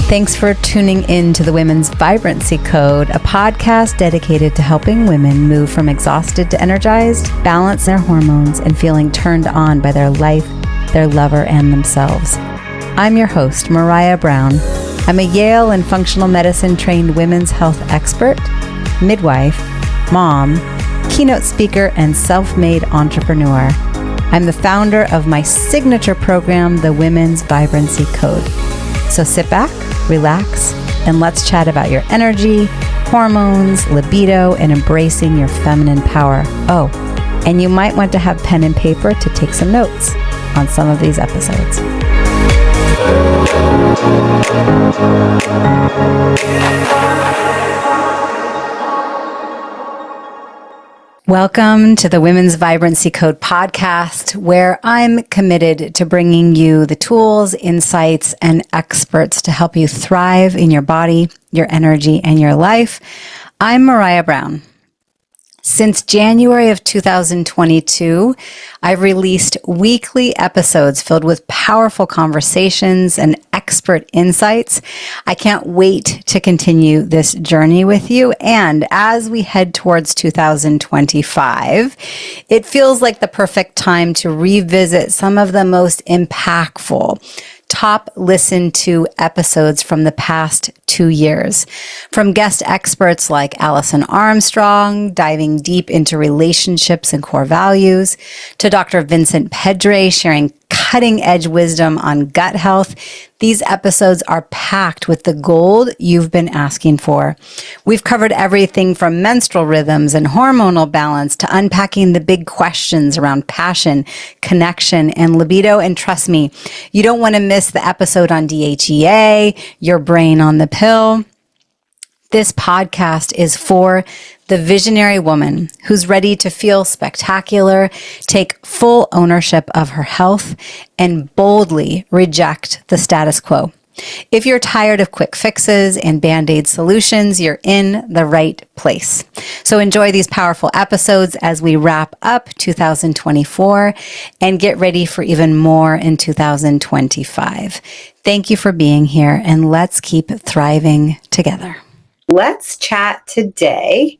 Thanks for tuning in to the Women's Vibrancy Code, a podcast dedicated to helping women move from exhausted to energized, balance their hormones, and feeling turned on by their life, their lover, and themselves. I'm your host, Maraya Brown. I'm a Yale and functional medicine trained women's health expert, midwife, mom, keynote speaker, and self-made entrepreneur. I'm the founder of my signature program, the Women's Vibrancy Code. So sit back, relax, and let's chat about your energy, hormones, libido, and embracing your feminine power. Oh, and you might want to have pen and paper to take some notes on some of these episodes. Welcome to the Women's Vibrancy Code podcast, where I'm committed to bringing you the tools, insights, and experts to help you thrive in your body, your energy, and your life. I'm Maraya Brown. Since January of 2022, I've released weekly episodes filled with powerful conversations and expert insights. I can't wait to continue this journey with you. And as we head towards 2025, it feels like the perfect time to revisit some of the most impactful, top listened to episodes from the past 2 years. From guest experts like Allison Armstrong, diving deep into relationships and core values, to Dr. Vincent Pedre sharing cutting edge wisdom on gut health. These episodes are packed with the gold you've been asking for. We've covered everything from menstrual rhythms and hormonal balance to unpacking the big questions around passion, connection, and libido. And trust me, you don't want to miss the episode on DHEA, your brain on the pill. This podcast is for the visionary woman who's ready to feel spectacular, take full ownership of her health, and boldly reject the status quo. If you're tired of quick fixes and band-aid solutions, you're in the right place. So enjoy these powerful episodes as we wrap up 2024 and get ready for even more in 2025. Thank you for being here, and let's keep thriving together. Let's chat today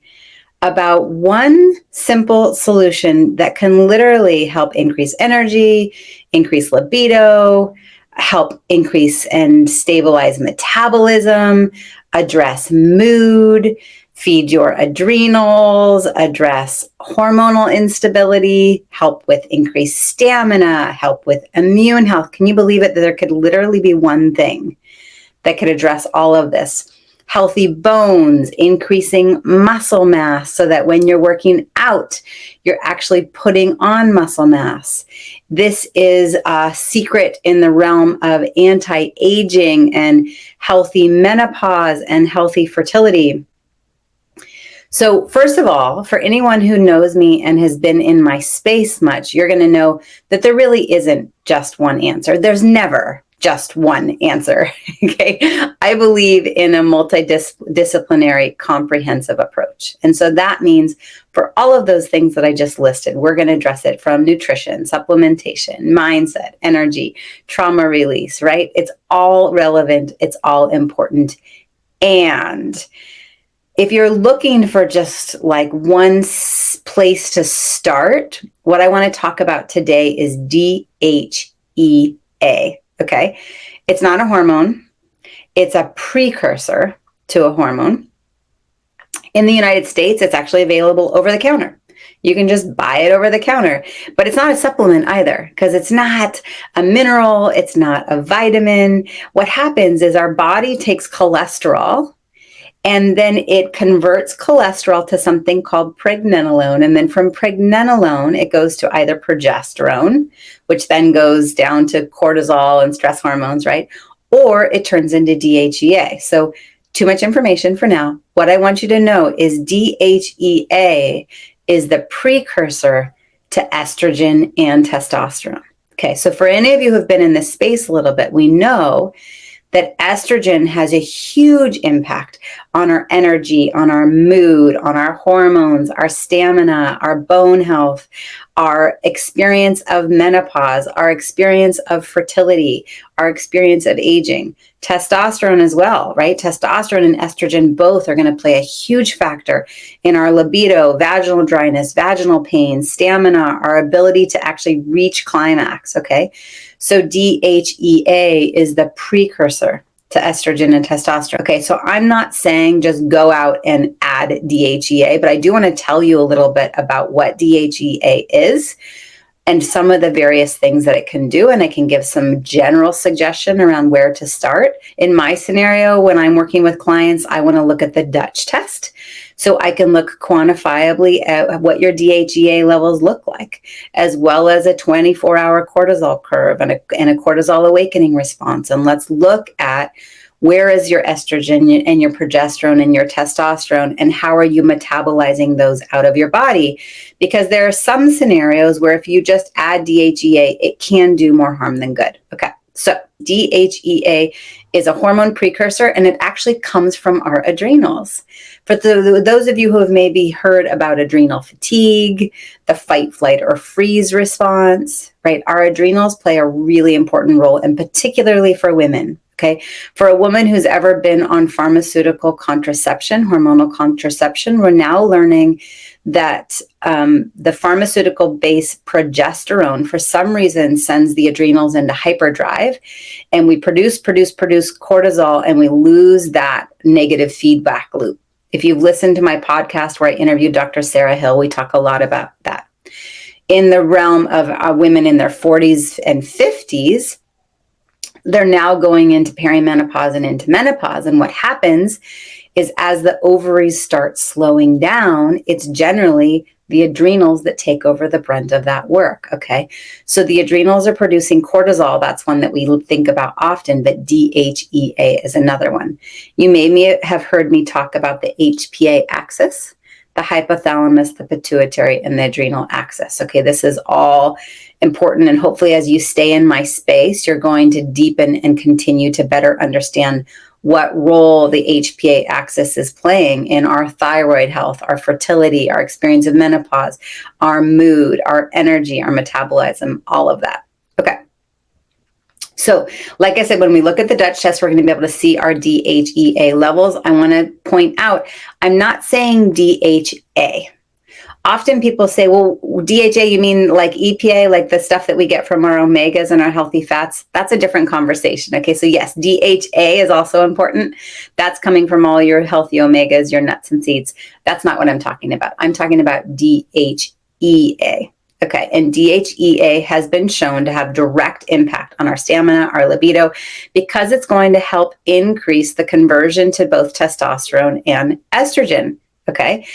about one simple solution that can literally help increase energy, increase libido, help increase and stabilize metabolism, address mood, feed your adrenals, address hormonal instability, help with increased stamina, help with immune health. Can you believe it that there could literally be one thing that could address all of this? Healthy bones, increasing muscle mass so that when you're working out, you're actually putting on muscle mass. This is a secret in the realm of anti-aging and healthy menopause and healthy fertility. So first of all, for anyone who knows me and has been in my space much, you're going to know that there really isn't just one answer. There's never just one answer. Okay. I believe in a multidisciplinary, comprehensive approach. And so that means for all of those things that I just listed, we're going to address it from nutrition, supplementation, mindset, energy, trauma release, right? It's all relevant. It's all important. And if you're looking for just like one place to start, what I want to talk about today is DHEA. Okay. It's not a hormone. It's a precursor to a hormone. In the United States, it's actually available over the counter. You can just buy it over the counter, but it's not a supplement either because it's not a mineral. It's not a vitamin. What happens is our body takes cholesterol and then it converts cholesterol to something called pregnenolone. And then from pregnenolone, it goes to either progesterone, which then goes down to cortisol and stress hormones, right? Or it turns into DHEA. So too much information for now. What I want you to know is DHEA is the precursor to estrogen and testosterone. Okay, so for any of you who have been in this space a little bit, we know that estrogen has a huge impact on our energy, on our mood, on our hormones, our stamina, our bone health, our experience of menopause, our experience of fertility, our experience of aging. Testosterone as well, right? Testosterone and estrogen both are going to play a huge factor in our libido, vaginal dryness, vaginal pain, stamina, our ability to actually reach climax, okay? So DHEA is the precursor to estrogen and testosterone. Okay, so I'm not saying just go out and add DHEA, but I do want to tell you a little bit about what DHEA is and some of the various things that it can do. And I can give some general suggestion around where to start. In my scenario, when I'm working with clients, I want to look at the Dutch test. So I can look quantifiably at what your DHEA levels look like, as well as a 24-hour cortisol curve and a cortisol awakening response. And let's look at where is your estrogen and your progesterone and your testosterone, and how are you metabolizing those out of your body? Because there are some scenarios where if you just add DHEA, it can do more harm than good. Okay, so DHEA is a hormone precursor, and it actually comes from our adrenals. For those of you who have maybe heard about adrenal fatigue, the fight, flight, or freeze response, right? Our adrenals play a really important role, and particularly for women. Okay, for a woman who's ever been on pharmaceutical contraception, hormonal contraception, we're now learning that the pharmaceutical-based progesterone, for some reason, sends the adrenals into hyperdrive, and we produce cortisol, and we lose that negative feedback loop. If you've listened to my podcast where I interviewed Dr. Sarah Hill, we talk a lot about that. In the realm of women in their 40s and 50s, they're now going into perimenopause and into menopause. And what happens is as the ovaries start slowing down, it's generally the adrenals that take over the brunt of that work, okay? So the adrenals are producing cortisol. That's one that we think about often, but DHEA is another one. You may have heard me talk about the HPA axis, the hypothalamus, the pituitary, and the adrenal axis. Okay, this is all important. And hopefully as you stay in my space, you're going to deepen and continue to better understand what role the HPA axis is playing in our thyroid health, our fertility, our experience of menopause, our mood, our energy, our metabolism, all of that. Okay. So, like I said, when we look at the Dutch test, we're going to be able to see our DHEA levels. I want to point out, I'm not saying DHA. Often people say, well, DHA, you mean like EPA, like the stuff that we get from our omegas and our healthy fats? That's a different conversation. Okay, so yes, DHA is also important. That's coming from all your healthy omegas, your nuts and seeds. That's not what I'm talking about. I'm talking about DHEA. Okay, and DHEA has been shown to have direct impact on our stamina, our libido, because it's going to help increase the conversion to both testosterone and estrogen. Okay,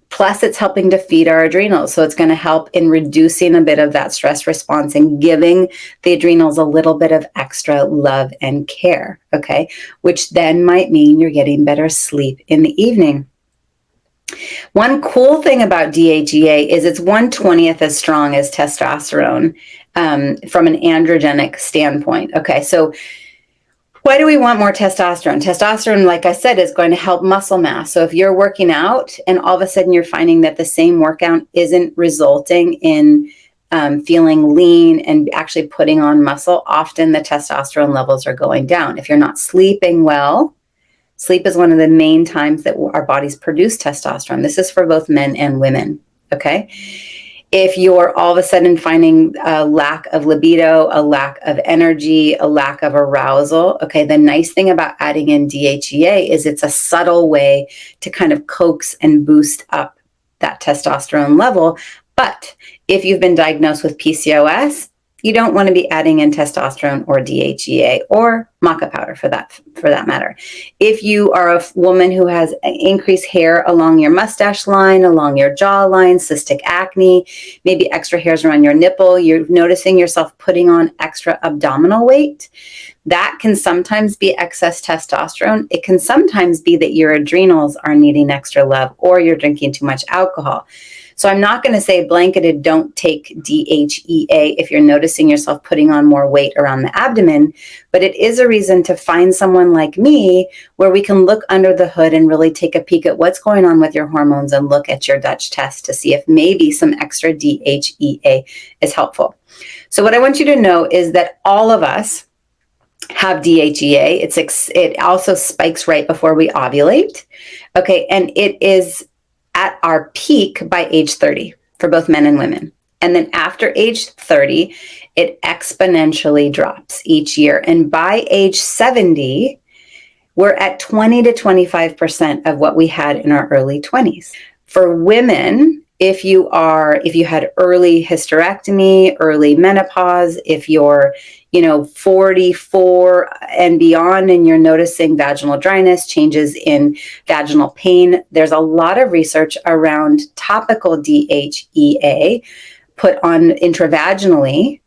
plus it's helping to feed our adrenals. So it's going to help in reducing a bit of that stress response and giving the adrenals a little bit of extra love and care. Okay, which then might mean you're getting better sleep in the evening. One cool thing about DHEA is it's 1/20th as strong as testosterone from an androgenic standpoint. Okay, so why do we want more testosterone? Testosterone, like I said, is going to help muscle mass. So if you're working out and all of a sudden you're finding that the same workout isn't resulting in feeling lean and actually putting on muscle, often the testosterone levels are going down. If you're not sleeping well, sleep is one of the main times that our bodies produce testosterone. This is for both men and women, okay? If you're all of a sudden finding a lack of libido, a lack of energy, a lack of arousal, okay, the nice thing about adding in DHEA is it's a subtle way to kind of coax and boost up that testosterone level. But if you've been diagnosed with PCOS, you don't want to be adding in testosterone or DHEA or maca powder for that matter. If you are a woman who has increased hair along your mustache line, along your jawline, cystic acne, maybe extra hairs around your nipple, you're noticing yourself putting on extra abdominal weight, that can sometimes be excess testosterone. It can sometimes be that your adrenals are needing extra love or you're drinking too much alcohol. So I'm not going to say blanketed don't take DHEA if you're noticing yourself putting on more weight around the abdomen, but it is a reason to find someone like me where we can look under the hood and really take a peek at what's going on with your hormones and look at your Dutch test to see if maybe some extra DHEA is helpful. So what I want you to know is that all of us have DHEA. It also spikes right before we ovulate. Okay, and it is at our peak by age 30 for both men and women. And then after age 30, it exponentially drops each year. And by age 70, we're at 20 to 25% of what we had in our early 20s. For women, if you had early hysterectomy, early menopause, if you're 44 and beyond and you're noticing vaginal dryness, changes in vaginal pain, there's a lot of research around topical DHEA put on intravaginally,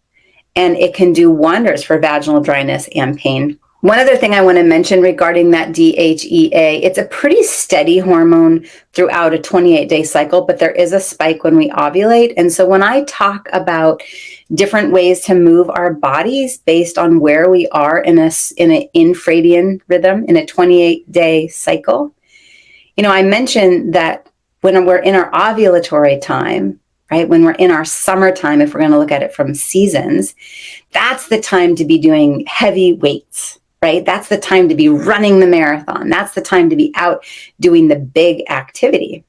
and it can do wonders for vaginal dryness and pain. One other thing I want to mention regarding that DHEA, it's a pretty steady hormone throughout a 28-day cycle, but there is a spike when we ovulate. And so when I talk about different ways to move our bodies based on where we are in an infradian rhythm in a 28-day cycle, I mentioned that when we're in our ovulatory time, right, when we're in our summertime, if we're going to look at it from seasons, that's the time to be doing heavy weights. Right? That's the time to be running the marathon. That's the time to be out doing the big activity.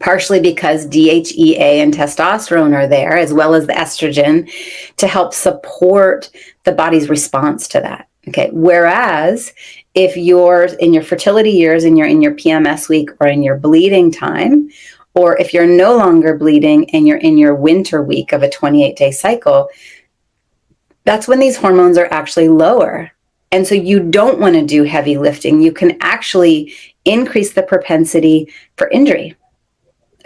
Partially because DHEA and testosterone are there, as well as the estrogen, to help support the body's response to that. Okay. Whereas if you're in your fertility years and you're in your PMS week or in your bleeding time, or if you're no longer bleeding and you're in your winter week of a 28-day cycle, that's when these hormones are actually lower. And so you don't want to do heavy lifting. You can actually increase the propensity for injury.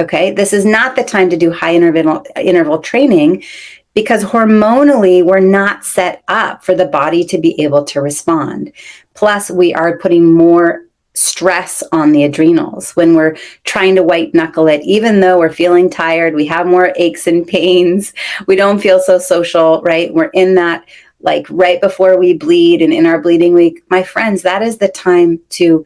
Okay, this is not the time to do high interval training because hormonally we're not set up for the body to be able to respond. Plus, we are putting more stress on the adrenals when we're trying to white knuckle it. Even though we're feeling tired, we have more aches and pains, we don't feel so social, right? We're in that like right before we bleed and in our bleeding week. My friends, that is the time to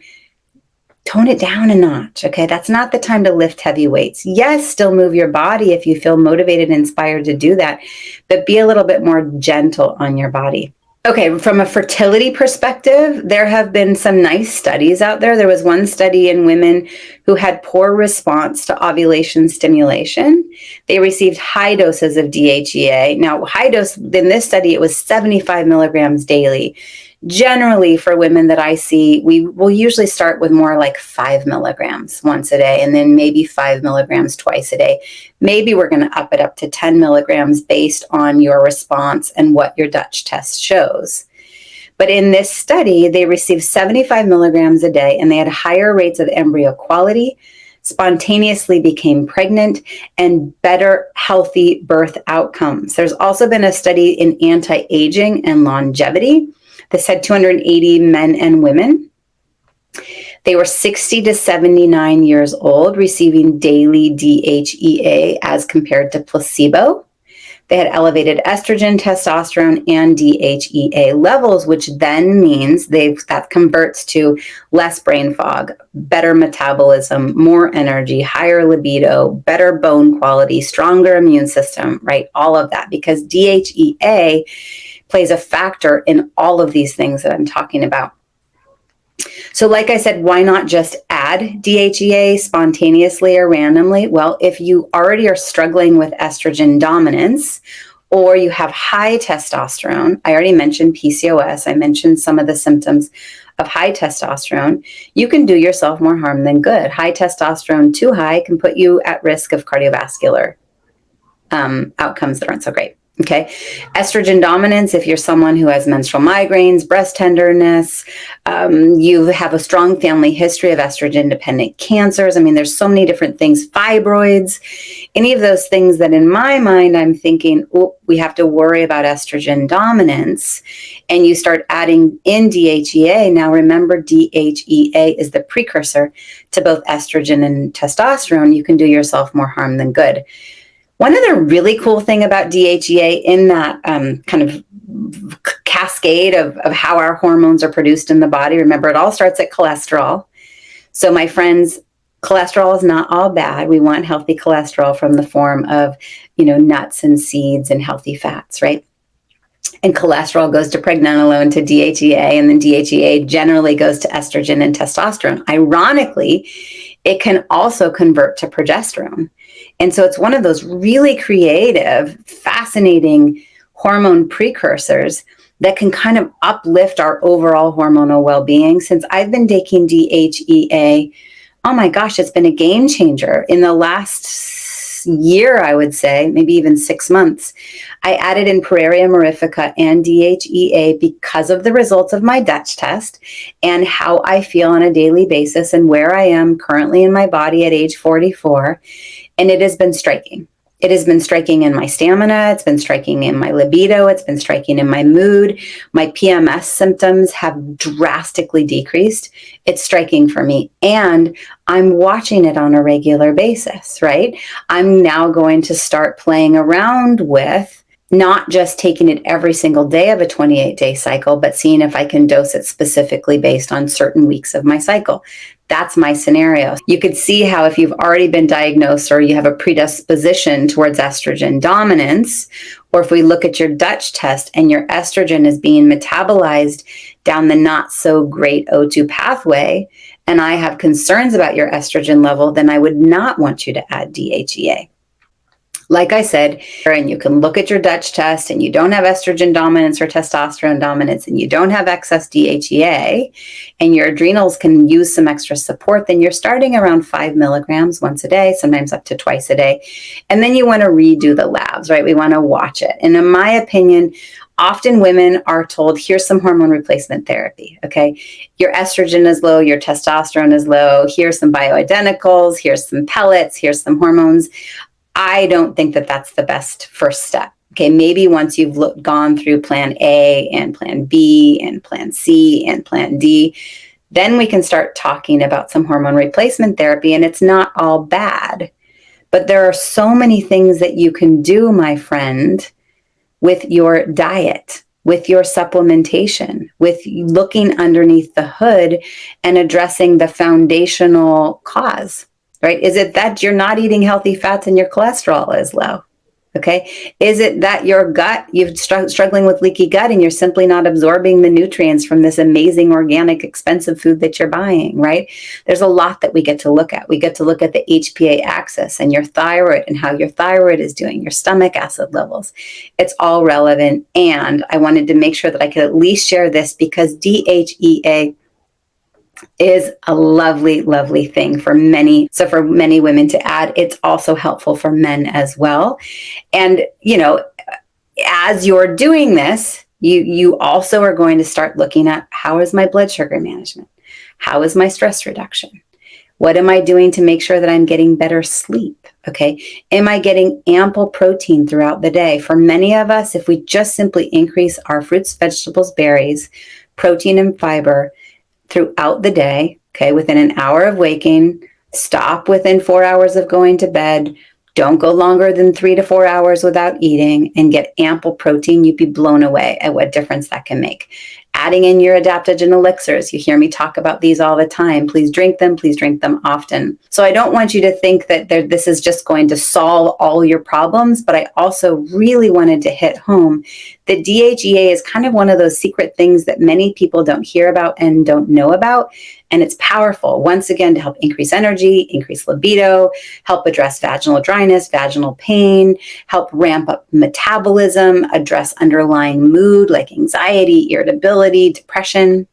tone it down a notch. Okay, that's not the time to lift heavy weights. Yes, still move your body if you feel motivated and inspired to do that, but be a little bit more gentle on your body. Okay, from a fertility perspective, there have been some nice studies out there. There was one study in women who had poor response to ovulation stimulation. They received high doses of DHEA. Now, high dose, in this study, it was 75 milligrams daily. Generally, for women that I see, we will usually start with more like 5 milligrams once a day, and then maybe 5 milligrams twice a day. Maybe we're going to up it up to 10 milligrams based on your response and what your Dutch test shows. But in this study, they received 75 milligrams a day, and they had higher rates of embryo quality, spontaneously became pregnant, and better healthy birth outcomes. There's also been a study in anti-aging and longevity. This had 280 men and women. They were 60 to 79 years old, receiving daily DHEA as compared to placebo. They had elevated estrogen, testosterone, and DHEA levels, which then means that converts to less brain fog, better metabolism, more energy, higher libido, better bone quality, stronger immune system, right? All of that, because DHEA plays a factor in all of these things that I'm talking about. So like I said, why not just add DHEA spontaneously or randomly? Well, if you already are struggling with estrogen dominance, or you have high testosterone, I already mentioned PCOS, I mentioned some of the symptoms of high testosterone, you can do yourself more harm than good. High testosterone too high can put you at risk of cardiovascular outcomes that aren't so great. Okay. Estrogen dominance, if you're someone who has menstrual migraines, breast tenderness, you have a strong family history of estrogen dependent cancers. I mean, there's so many different things, fibroids, any of those things that in my mind, I'm thinking, oh, we have to worry about estrogen dominance. And you start adding in DHEA. Now, remember, DHEA is the precursor to both estrogen and testosterone. You can do yourself more harm than good. One other really cool thing about DHEA in that kind of cascade of how our hormones are produced in the body, remember, it all starts at cholesterol. So my friends, cholesterol is not all bad. We want healthy cholesterol from the form of, nuts and seeds and healthy fats, right? And cholesterol goes to pregnenolone, to DHEA, and then DHEA generally goes to estrogen and testosterone. Ironically, it can also convert to progesterone. And so it's one of those really creative, fascinating hormone precursors that can kind of uplift our overall hormonal well-being. Since I've been taking DHEA, oh my gosh, it's been a game changer. In the last year, I would say, maybe even 6 months, I added in Praria mirifica and DHEA because of the results of my Dutch test and how I feel on a daily basis and where I am currently in my body at age 44. And it has been striking. It has been striking in my stamina. It's been striking in my libido. It's been striking in my mood. My PMS symptoms have drastically decreased. It's striking for me. And I'm watching it on a regular basis, right? I'm now going to start playing around with not just taking it every single day of a 28-day cycle, but seeing if I can dose it specifically based on certain weeks of my cycle. That's my scenario. You could see how if you've already been diagnosed or you have a predisposition towards estrogen dominance, or if we look at your Dutch test and your estrogen is being metabolized down the not so great O2 pathway, and I have concerns about your estrogen level, then I would not want you to add DHEA. Like I said, and you can look at your Dutch test and you don't have estrogen dominance or testosterone dominance and you don't have excess DHEA and your adrenals can use some extra support, then you're starting around 5 milligrams once a day, sometimes up to twice a day. And then you want to redo the labs, right? We want to watch it. And in my opinion, often women are told, here's some hormone replacement therapy, okay? Your estrogen is low, your testosterone is low, here's some bioidenticals, here's some pellets, here's some hormones. I don't think that that's the best first step. Okay, maybe once you've gone through plan A and plan B and plan C and plan D, then we can start talking about some hormone replacement therapy, and it's not all bad. But there are so many things that you can do, my friend, with your diet, with your supplementation, with looking underneath the hood and addressing the foundational cause. Right? Is it that you're not eating healthy fats and your cholesterol is low? Okay. Is it that your gut, you're struggling with leaky gut and you're simply not absorbing the nutrients from this amazing, organic, expensive food that you're buying, right? There's a lot that we get to look at. We get to look at the HPA axis and your thyroid and how your thyroid is doing, your stomach acid levels. It's all relevant. And I wanted to make sure that I could at least share this because DHEA is a lovely, lovely thing for many. So for many women to add, it's also helpful for men as well. And, as you're doing this, you also are going to start looking at how is my blood sugar management? How is my stress reduction? What am I doing to make sure that I'm getting better sleep? Okay. Am I getting ample protein throughout the day? For many of us, if we just simply increase our fruits, vegetables, berries, protein and fiber, throughout the day, okay, within an hour of waking, stop within 4 hours of going to bed, don't go longer than 3 to 4 hours without eating, and get ample protein, you'd be blown away at what difference that can make. Adding in your adaptogen elixirs. You hear me talk about these all the time. Please drink them often. So I don't want you to think that this is just going to solve all your problems, but I also really wanted to hit home that DHEA is kind of one of those secret things that many people don't hear about and don't know about. And it's powerful, once again, to help increase energy, increase libido, help address vaginal dryness, vaginal pain, help ramp up metabolism, address underlying mood like anxiety, irritability, depression.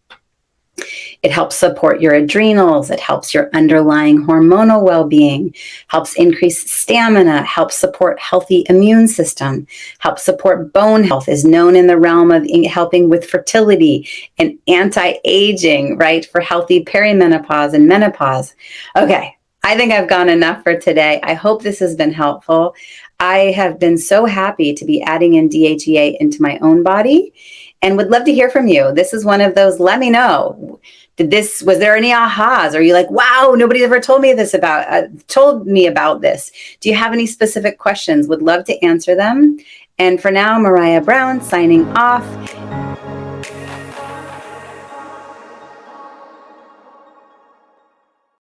It helps support your adrenals. It helps your underlying hormonal well-being, helps increase stamina, helps support healthy immune system, helps support bone health, is known in the realm of helping with fertility and anti-aging, right? For healthy perimenopause and menopause. Okay, I think I've gone enough for today. I hope this has been helpful. I have been so happy to be adding in DHEA into my own body and would love to hear from you. This is one of those, let me know. Was there any ahas? Are you like, wow, nobody's ever told me about this? Do you have any specific questions? Would love to answer them. And for now, Maraya Brown signing off.